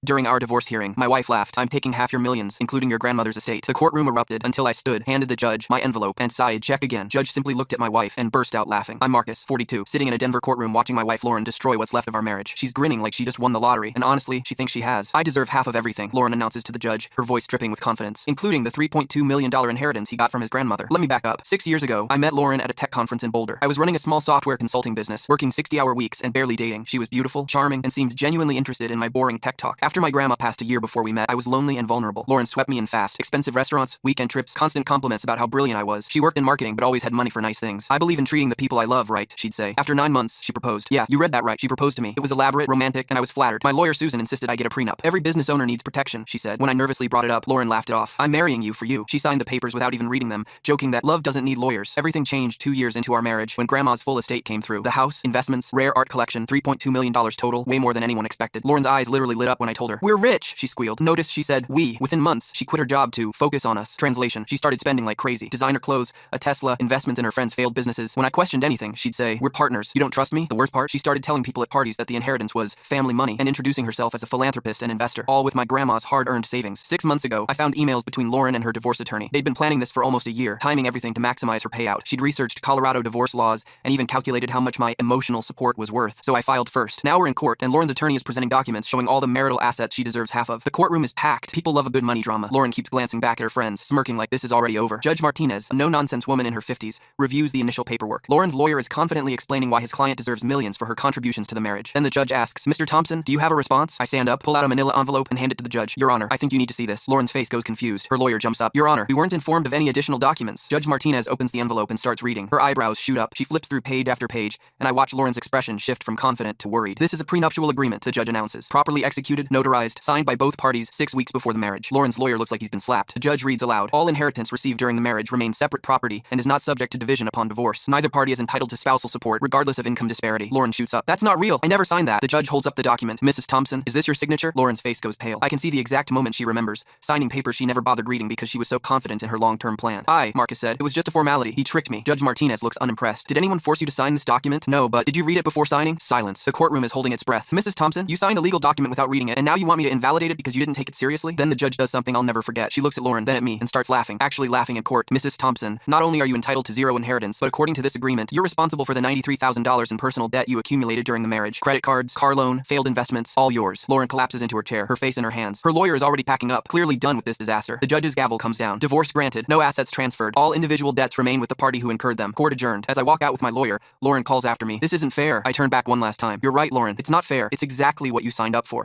During our divorce hearing, my wife laughed. I'm taking half your millions, including your grandmother's estate. The courtroom erupted until I stood, handed the judge my envelope, and sighed, check again. Judge simply looked at my wife and burst out laughing. I'm Marcus, 42, sitting in a Denver courtroom watching my wife Lauren destroy what's left of our marriage. She's grinning like she just won the lottery, and honestly, she thinks she has. I deserve half of everything, Lauren announces to the judge, her voice dripping with confidence, including the $3.2 million inheritance he got from his grandmother. Let me back up. 6 years ago, I met Lauren at a tech conference in Boulder. I was running a small software consulting business, working 60-hour weeks and barely dating. She was beautiful, charming, and seemed genuinely interested in my boring tech talk. After my grandma passed a year before we met, I was lonely and vulnerable. Lauren swept me in fast. Expensive restaurants, weekend trips, constant compliments about how brilliant I was. She worked in marketing but always had money for nice things. I believe in treating the people I love right, she'd say. After 9 months, she proposed. Yeah, you read that right. She proposed to me. It was elaborate, romantic, and I was flattered. My lawyer Susan insisted I get a prenup. Every business owner needs protection, she said. When I nervously brought it up, Lauren laughed it off. I'm marrying you for you. She signed the papers without even reading them, joking that love doesn't need lawyers. Everything changed 2 years into our marriage when grandma's full estate came through. The house, investments, rare art collection, $3.2 million total, way more than anyone expected. Lauren's eyes literally lit up when I told her, we're rich, she squealed. Notice she said, we. Within months, she quit her job to focus on us. Translation, she started spending like crazy. Designer clothes, a Tesla, investments in her friends' failed businesses. When I questioned anything, she'd say, we're partners. You don't trust me? The worst part, she started telling people at parties that the inheritance was family money and introducing herself as a philanthropist and investor, all with my grandma's hard-earned savings. 6 months ago, I found emails between Lauren and her divorce attorney. They'd been planning this for almost a year, timing everything to maximize her payout. She'd researched Colorado divorce laws and even calculated how much my emotional support was worth. So I filed first. Now we're in court, and Lauren's attorney is presenting documents showing all the marital assets she deserves half of. The courtroom is packed. People love a good money drama. Lauren keeps glancing back at her friends, smirking like this is already over. Judge Martinez, a no-nonsense woman in her 50s, reviews the initial paperwork. Lauren's lawyer is confidently explaining why his client deserves millions for her contributions to the marriage. Then the judge asks, Mr. Thompson, do you have a response? I stand up, pull out a manila envelope, and hand it to the judge. Your Honor, I think you need to see this. Lauren's face goes confused. Her lawyer jumps up. Your Honor, we weren't informed of any additional documents. Judge Martinez opens the envelope and starts reading. Her eyebrows shoot up. She flips through page after page, and I watch Lauren's expression shift from confident to worried. This is a prenuptial agreement, the judge announces. Properly executed, notarized, signed by both parties 6 weeks before the marriage. Lauren's lawyer looks like he's been slapped. The judge reads aloud. All inheritance received during the marriage remains separate property and is not subject to division upon divorce. Neither party is entitled to spousal support, regardless of income disparity. Lauren shoots up. That's not real. I never signed that. The judge holds up the document. Mrs. Thompson, is this your signature? Lauren's face goes pale. I can see the exact moment she remembers, signing papers she never bothered reading because she was so confident in her long-term plan. Marcus said. It was just a formality. He tricked me. Judge Martinez looks unimpressed. Did anyone force you to sign this document? No, but did you read it before signing? Silence. The courtroom is holding its breath. Mrs. Thompson, you signed a legal document without reading it, and now you want me to invalidate it because you didn't take it seriously? Then the judge does something I'll never forget. She looks at Lauren, then at me, and starts laughing. Actually laughing in court. Mrs. Thompson, not only are you entitled to zero inheritance, but according to this agreement, you're responsible for the $93,000 in personal debt you accumulated during the marriage. Credit cards, car loan, failed investments, all yours. Lauren collapses into her chair, her face in her hands. Her lawyer is already packing up, clearly done with this disaster. The judge's gavel comes down. Divorce granted. No assets transferred. All individual debts remain with the party who incurred them. Court adjourned. As I walk out with my lawyer, Lauren calls after me. This isn't fair. I turn back one last time. You're right, Lauren. It's not fair. It's exactly what you signed up for.